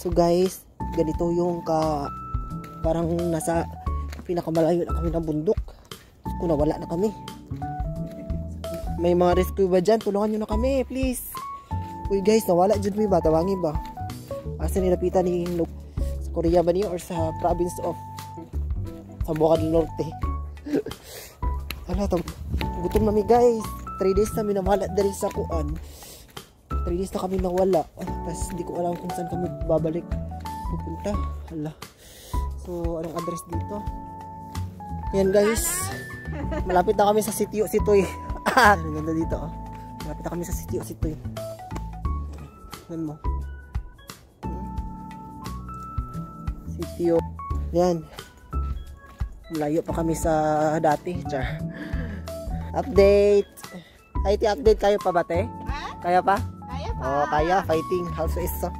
So guys, ganito yung parang nasa pinakamalayo na kami ng bundok. Kung nawala na kami. May mga rescue ba dyan? Tulungan nyo na kami, please. Uy guys, nawala dyan mo ba? Tawangin ba? Asa nilapitan ni sa Korea ba niyo or sa province of Zamboanga del Norte? Ala, gutom nami guys. 3 days na minamala dahil sa kuan. 3 days na kami nawala. Tapos hindi ko alam kung saan kami babalik pupunta. Hala. So, anong address dito? Yan guys. Malapit na kami sa sitio Sitoy. Ang ganda dito oh. Malapit na kami sa sitio Sitoy. Yan mo. Sitio. Yan. Malayo pa kami sa dati. Char. Update. Ay, update kayo pa ba te? Kaya pa? Kaya pa. Oh, kaya. Fighting. Also is so.